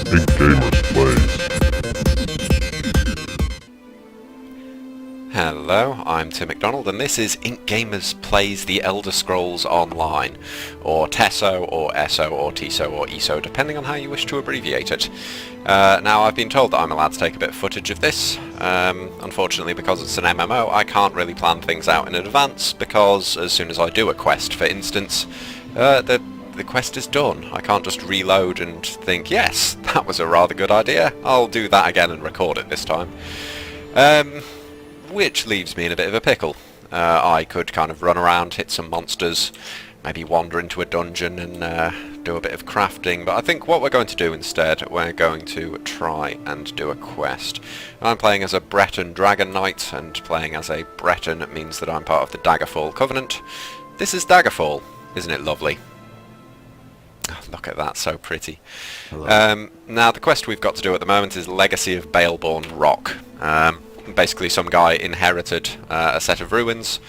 IncGamers Plays. Hello, I'm Tim McDonald and this is IncGamers Plays The Elder Scrolls Online, or TESO, or ESO, or TISO, or ESO, depending on how you wish to abbreviate it. Now, I've been told that I'm allowed to take a bit of footage of this. Unfortunately, because it's an MMO, I can't really plan things out in advance, because as soon as I do a quest, for instance, the quest is done. I can't just reload and think, yes, that was a rather good idea, I'll do that again and record it this time. Which leaves me in a bit of a pickle. I could kind of run around, hit some monsters, maybe wander into a dungeon and do a bit of crafting, but I think what we're going to do instead, we're going to try and do a quest. I'm playing as a Breton Dragon Knight, and playing as a Breton means that I'm part of the Daggerfall Covenant. This is Daggerfall, isn't it lovely? Oh, look at that, so pretty. Now the quest we've got to do at the moment is Legacy of Baleborn Rock. Basically some guy inherited a set of ruins.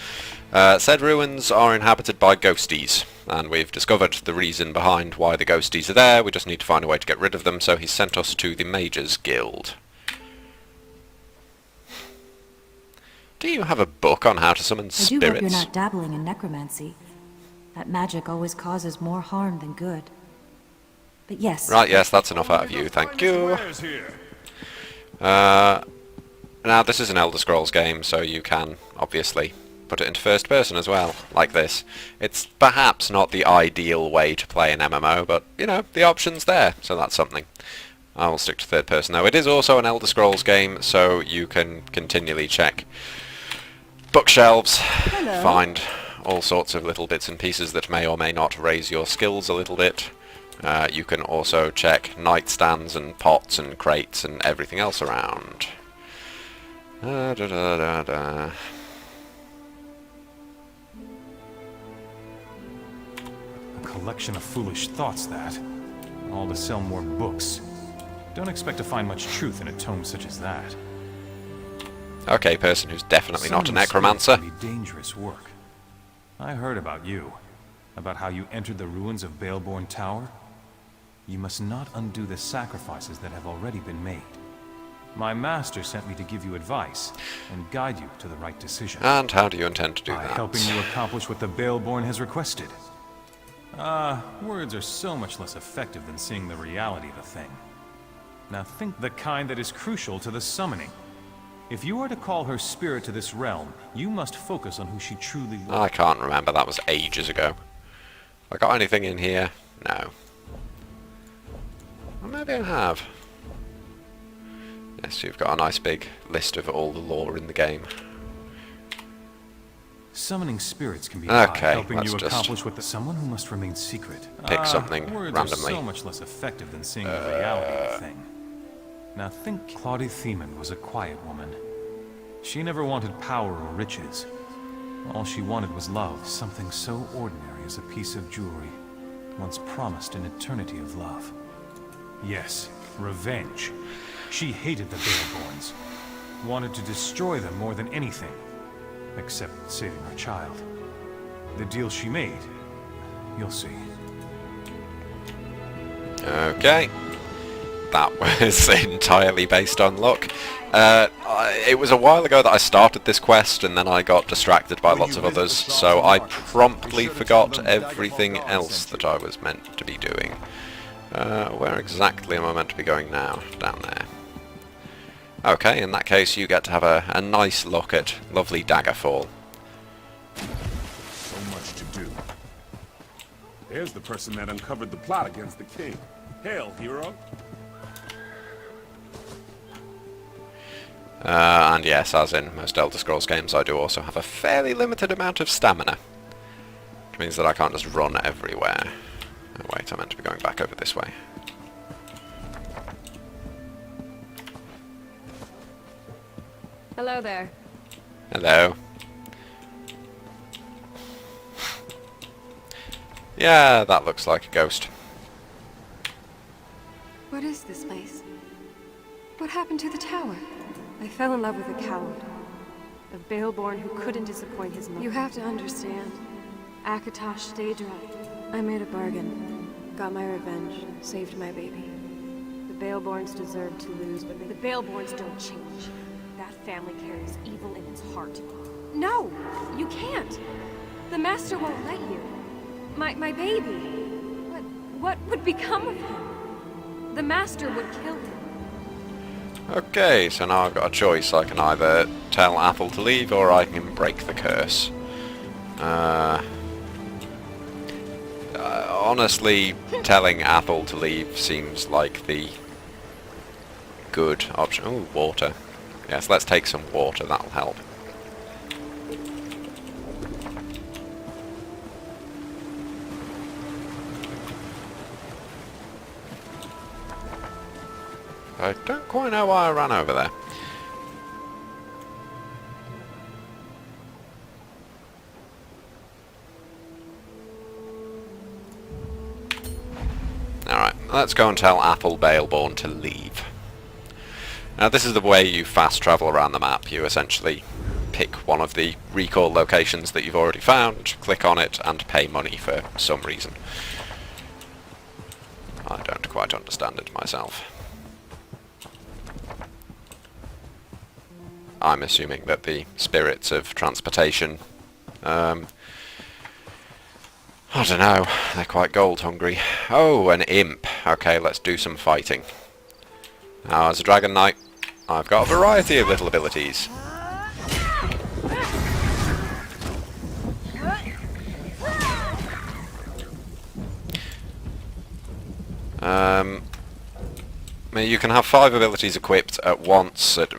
Said ruins are inhabited by ghosties, and we've discovered the reason behind why the ghosties are there. We just need to find a way to get rid of them, so he sent us to the Mages Guild. Do you have a book on how to summon spirits? I do hope you're not dabbling in necromancy. That magic always causes more harm than good. But yes. Right, yes, that's enough out of you, thank you. Now, this is an Elder Scrolls game, so you can, obviously, put it into first person as well, like this. It's perhaps not the ideal way to play an MMO, but, you know, the option's there, so that's something. I will stick to third person, though. It is also an Elder Scrolls game, so you can continually check bookshelves, find all sorts of little bits and pieces that may or may not raise your skills a little bit. You can also check nightstands and pots and crates and everything else around. A collection of foolish thoughts, that. All to sell more books. Don't expect to find much truth in a tome such as that. Okay, person who's definitely not a necromancer. Can be dangerous work. I heard about you. About how you entered the ruins of Baleborn Tower. You must not undo the sacrifices that have already been made. My master sent me to give you advice and guide you to the right decision. And how do you intend to do By that? helping you accomplish what the Baleborn has requested. Words are so much less effective than seeing the reality of a thing. Now think the kind that is crucial to the summoning. If you are to call her spirit to this realm, you must focus on who she truly was. I can't remember, that was ages ago. I got anything in here? No. Well, maybe I have. Yes, you've got a nice big list of all the lore in the game. Summoning spirits can be by helping let's you just accomplish what someone who must remain secret. pick something Words randomly. are so much less effective than seeing the reality of the thing. Now think, Claudia Theman was a quiet woman. She never wanted power or riches. All she wanted was love, something so ordinary as a piece of jewelry, once promised an eternity of love. Yes, revenge. She hated the Baleborns, wanted to destroy them more than anything, except saving her child. The deal she made, you'll see. Okay. That was entirely based on luck. It was a while ago that I started this quest, and then I got distracted by lots of others, so I promptly forgot everything else that I was meant to be doing. Where exactly am I meant to be going now? Down there. Okay, in that case you get to have a nice look at lovely Daggerfall. So much to do. There's the person that uncovered the plot against the king. Hail, hero. And yes, as in most Elder Scrolls games, I do also have a fairly limited amount of stamina. Which means that I can't just run everywhere. Oh wait, I meant to be going back over this way. Hello there. Hello. Yeah, that looks like a ghost. What is this place? What happened to the tower? I fell in love with a coward. A Baleborn who couldn't disappoint his mother. You have to understand. Akatosh Daedra. I made a bargain. Got my revenge. Saved my baby. The Baleborns deserve to lose, but the Baleborns don't change. That family carries evil in its heart. No! You can't! The Master won't let you. My baby. What would become of him? The Master would kill him. Okay, so now I've got a choice. I can either tell Athel to leave, or I can break the curse. Honestly, telling Athel to leave seems like the good option. Oh, water. Yes, let's take some water, that'll help. I don't quite know why I ran over there. Alright, let's go and tell Athel Baleborn to leave. Now this is the way you fast travel around the map. You essentially pick one of the recall locations that you've already found, click on it, and pay money for some reason. I don't quite understand it myself. I'm assuming that the spirits of transportation, I don't know, they're quite gold hungry. Oh, an imp. Okay, let's do some fighting. Now, as a Dragon Knight, I've got a variety of little abilities. You can have 5 abilities equipped at once at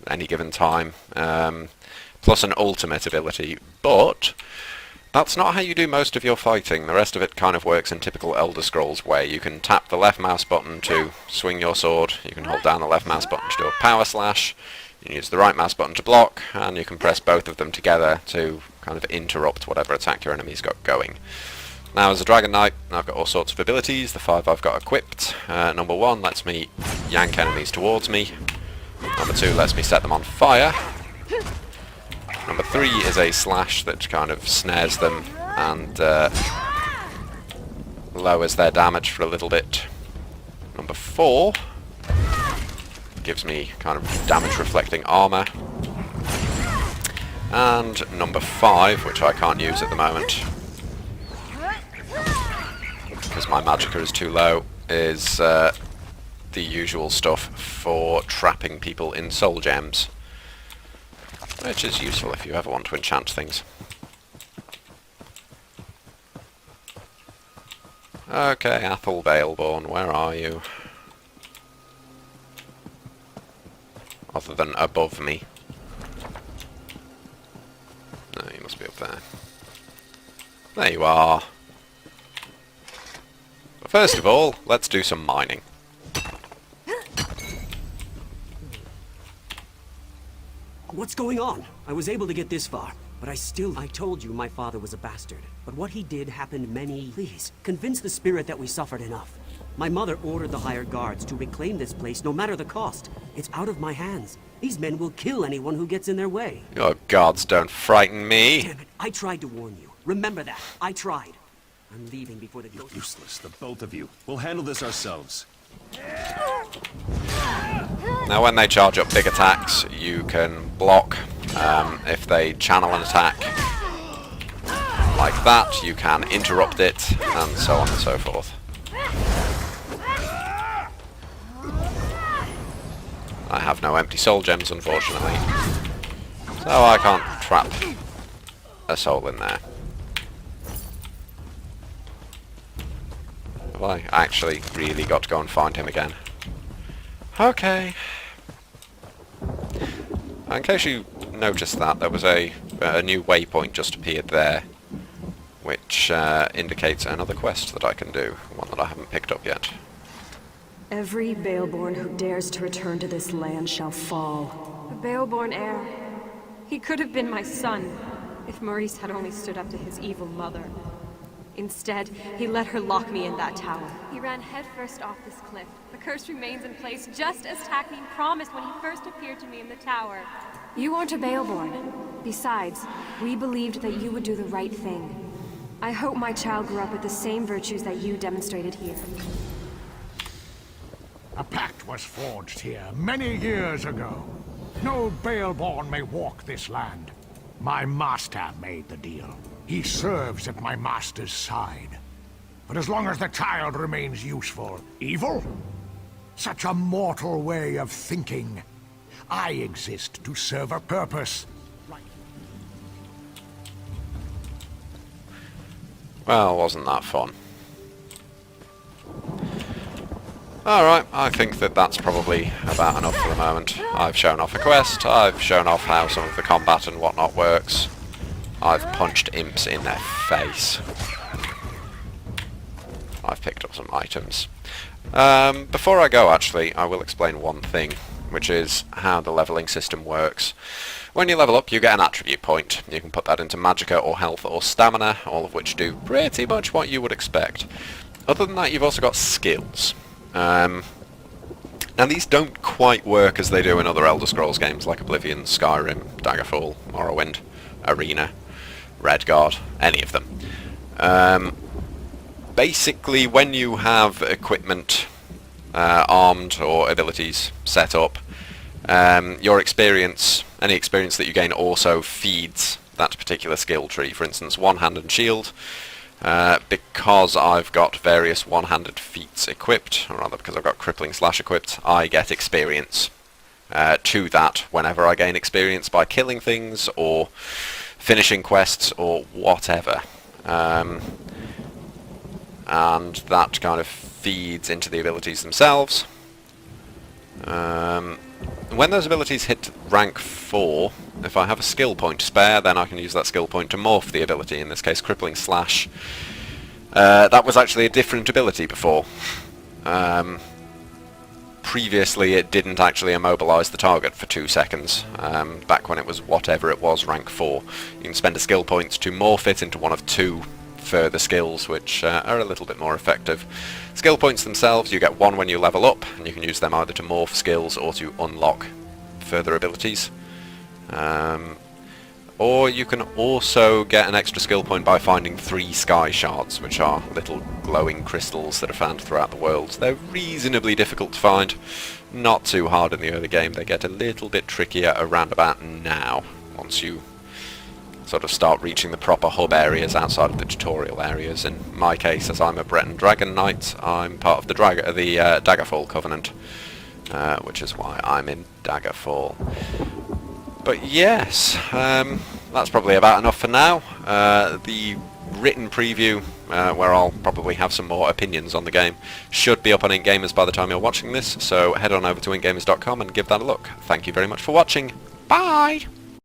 any given time, plus an ultimate ability, but that's not how you do most of your fighting. The rest of it kind of works in typical Elder Scrolls way. You can tap the left mouse button to swing your sword, you can hold down the left mouse button to do a power slash, you can use the right mouse button to block, and you can press both of them together to kind of interrupt whatever attack your enemy's got going. Now, as a Dragon Knight, I've got all sorts of abilities. The 5 I've got equipped. Number 1 lets me yank enemies towards me. Number 2 lets me set them on fire. Number 3 is a slash that kind of snares them and lowers their damage for a little bit. Number 4 gives me kind of damage reflecting armor. And number 5, which I can't use at the moment because my magicka is too low, is the usual stuff for trapping people in soul gems, which is useful if you ever want to enchant things. Okay, Athel Baleborn, where are you? Other than above me. No, you must be up there. There you are. But first of all, let's do some mining. What's going on? I was able to get this far, but I told you my father was a bastard. But what he did happened Please, convince the spirit that we suffered enough. My mother ordered the hired guards to reclaim this place no matter the cost. It's out of my hands. These men will kill anyone who gets in their way. Your gods don't frighten me. Damn it, I tried to warn you. Remember that. I tried. I'm leaving before the ghost... Useless, the both of you. We'll handle this ourselves. Now when they charge up big attacks, you can block. If they channel an attack like that, you can interrupt it, and so on and so forth. I have no empty soul gems, unfortunately, so I can't trap a soul in there. Have I actually really got to go and find him again? Okay. In case you noticed that, there was a new waypoint just appeared there, which indicates another quest that I can do, one that I haven't picked up yet. Every Baleborn who dares to return to this land shall fall. The Baleborn heir. He could have been my son, if Maurice had only stood up to his evil mother. Instead, he let her lock me in that tower. He ran headfirst off this cliff. The curse remains in place, just as Takneen promised when he first appeared to me in the tower. You aren't a Baleborn. Besides, we believed that you would do the right thing. I hope my child grew up with the same virtues that you demonstrated here. A pact. pact was forged here many years ago. No Baleborn may walk this land. My master made the deal. He serves at my master's side. But as long as the child remains useful, evil? Such a mortal way of thinking. I exist to serve a purpose. Well, wasn't that fun? Alright, I think that that's probably about enough for the moment. I've shown off a quest, I've shown off how some of the combat and whatnot works. I've punched imps in their face. I've picked up some items. Before I go, actually, I will explain one thing, which is how the leveling system works. When you level up, you get an attribute point. You can put that into magicka or health or stamina, all of which do pretty much what you would expect. Other than that, you've also got skills. And these don't quite work as they do in other Elder Scrolls games like Oblivion, Skyrim, Daggerfall, Morrowind, Arena, Redguard, any of them. Basically, when you have equipment armed or abilities set up, your experience, any experience that you gain also feeds that particular skill tree. For instance, one-handed shield. Because I've got various one-handed feats equipped, or rather because I've got crippling slash equipped, I get experience to that whenever I gain experience by killing things or finishing quests or whatever. And that kind of feeds into the abilities themselves. When those abilities hit rank 4, if I have a skill point to spare, then I can use that skill point to morph the ability, in this case Crippling Slash. That was actually a different ability before. Previously it didn't actually immobilize the target for 2 seconds, back when it was whatever it was, rank 4. You can spend a skill point to morph it into one of 2 further skills, which are a little bit more effective. Skill points themselves, you get 1 when you level up, and you can use them either to morph skills or to unlock further abilities. Or you can also get an extra skill point by finding 3 sky shards, which are little glowing crystals that are found throughout the world. They're reasonably difficult to find, not too hard in the early game. They get a little bit trickier around about now, once you sort of start reaching the proper hub areas outside of the tutorial areas. In my case, as I'm a Breton Dragon Knight, I'm part of the Daggerfall Covenant, which is why I'm in Daggerfall. But yes, that's probably about enough for now. The written preview, where I'll probably have some more opinions on the game, should be up on IncGamers by the time you're watching this, so head on over to incgamers.com and give that a look. Thank you very much for watching. Bye!